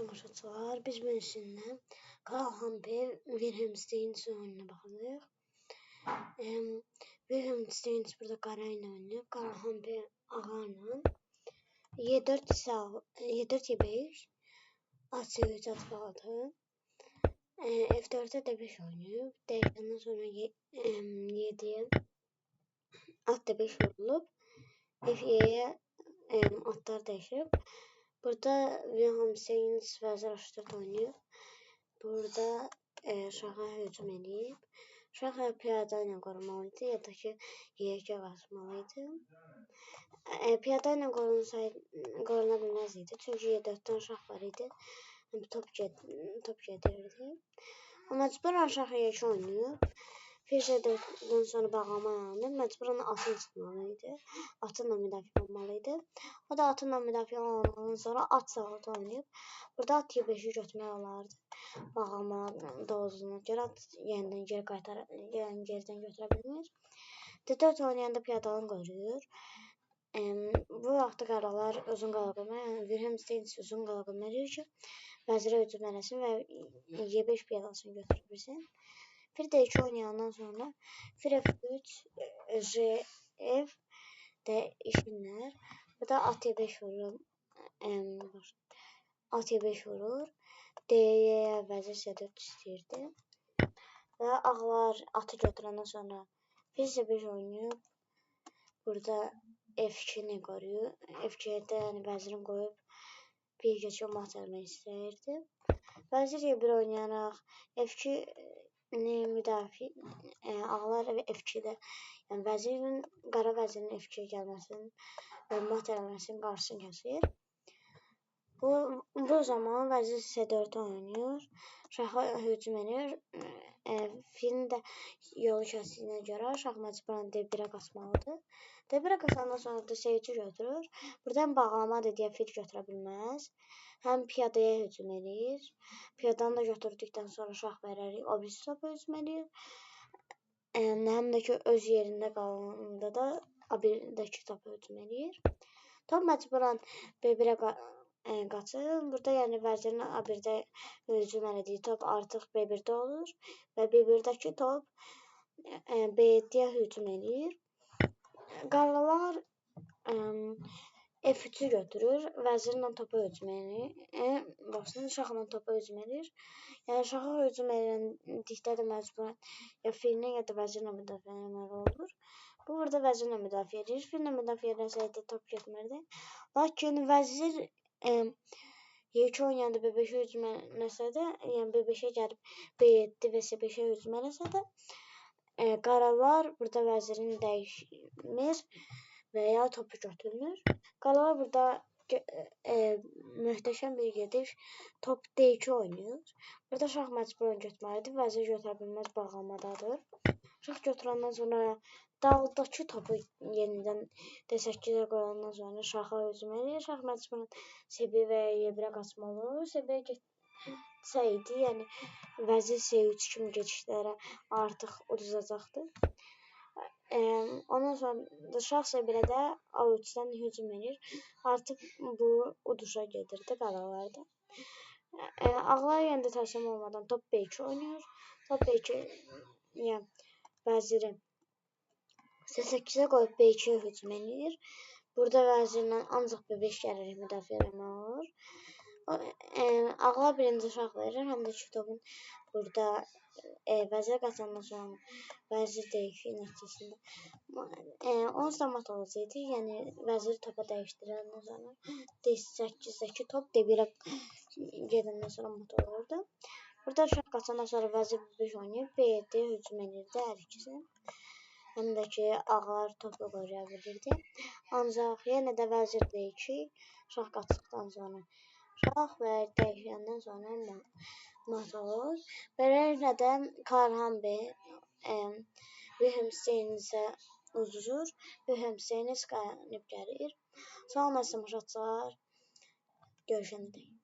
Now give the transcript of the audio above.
tamaşaçılar, biz bugün Karl Hamper Wilhelm Steins oyununa baxırıq. Wilhelm Steins burada qara ilə oynayıb, Karl Hamper ağarla. Y4 Y5 AC3 atfalatı. F4'e D5 oynayıb, dəyişəndən sonra 7'ye at D5 vurulub, F7'ye atlar dəyişib. Burada Wilhelm Steins vəzir H4 oynayıb. Burada şaha hücum edib. Şah piyada ilə qorumalıydı ya da ki Y2 basmalıydı. Piyada ilə qoruna bilməz idi. Çünki Y4'dan şah var idi. Top gedirdi. Məcburan şah Y2 oynayıb. Fil C4'dan sonra bağlama yaranıb. Məcburan atın çıxmalıydı. Atınla müdafiə olmalıydı. O da atınla müdafiə olandan sonra at sağlıqda oynayıb. Burada at Y5'i götürmək olardı. Bağlama dozuna görə at yenidən geridən götürə bilmir. D4 oynayanda piyadalını qoruyur. Bu vaxtda qaralar uzun qala bilmir. Yəni Wilhelm Steins uzun qala bilmir ki, vəzirə hücum eləsin və Y5 piyadasını götürə bilsin. Fil D2 oynayandan sonra fil F3, F dəyişirlər. Burada at Y5 vurur. At Y5 vurur. D'yə vəzir C4 istəyirdi. Və ağlar atı götürəndən sonra fil C5 oynayıb. Burada F2-ni qoruyur. F2'də yəni vəzirin qoyub bir keçə mat eləmək istəyirdi. Vəzir Y1 oynayaraq F2-ni müdafiə ağlar F2'də yəni qara vəzirin F2'yə gəlməsinin və mat eləməsinin qarşısını kəsir. Bu zaman vəzir C4 oynayır. Şaha hücum edir. Filin də yolu kəsdiyinə görə şah məcburan D1'ə qaçmalıdır. D1'ə qaçandan sonra da C3'ü götürür. Buradan bağlamadır deyə fil götürə bilməz. Həm piyadaya hücum edir. Piyadanı da götürdükdən sonra şah verərək o birisi topa hücum edir. Həm də ki öz yerində qalanda da A1'dəki topa hücum edir. Top məcburan B1'ə qaçır. Burada yəni vəzirin A1'də hücum elədiyi top artıq B1'də olur və B1'dəki top B7'yə hücum edir. Qaralar F3'ü götürür. Vəzirlə topa hücum edir. Baxın, şahla topa hücum edir. Yəni şaha hücum edildikdə də məcburan ya fillə ya da vəzirlə müdafiə etməli olur. Bu burada vəzirlə müdafiə edir. Fillə müdafiə etsəydi top getmirdi. Lakin vəzir Y2 oynayanda B5'e hücum eləsə də, yəni B5'e gəlib B7 və C5'e hücum eləsə də, qaralar burada vəzirini dəyişmir və ya topu götürmür. Qaralar burada möhtəşəm bir gediş top D2 oynayır. Burada şah məcburan götürməlidir. Vəzir götürə bilməz, bağlamadadır. Şah götürəndən sonra daldakı topu yenidən D8'ə qoyandan sonra şaha hücum edir. Şah məcburan C1 və Y1'ə qaçmalı olur. C1'ə getsəydi, yəni vəzir C3 kimi keçişlərə artıq uduzacaqdır. Ondan sonra şah C1'ə də A3'dən hücum edir. Artıq bu uduşa gedirdi qaralarda. Ağlar yəni də təslim olmadan top B2 oynayır. Top B2 yəni vəziri C8'ə qoyub B2'yə hücum edir. Burada vəzirlə ancaq B5 gələrək müdafiə etməli olur. Ağlar birinci şah verir. Həm də ki topun burada vəzir qaçandan sonra vəzir D2 nəticəsində onsuz da mat olacaqdı. Yəni vəziri topa dəyişdirəndən sonra D8'dəki top D1'ə gedəndən sonra mat olurdu. Burada şah qaçandan sonra vəzir B5 oynayıb B7'yə hücum edirdi hər ikisi. Həm də ki ağlar topu qoruya bilirdi. Ancaq yenə də vəzir D2 şah qaçdıqdan sonra şah və dəyişəndən sonra mat olur. Beləliklə də Karl Hamper Wilhelm Steins'ə uduzur. Wilhelm Steins qalib gəlir. Sağ olun tamaşaçılar. Görüşənədək.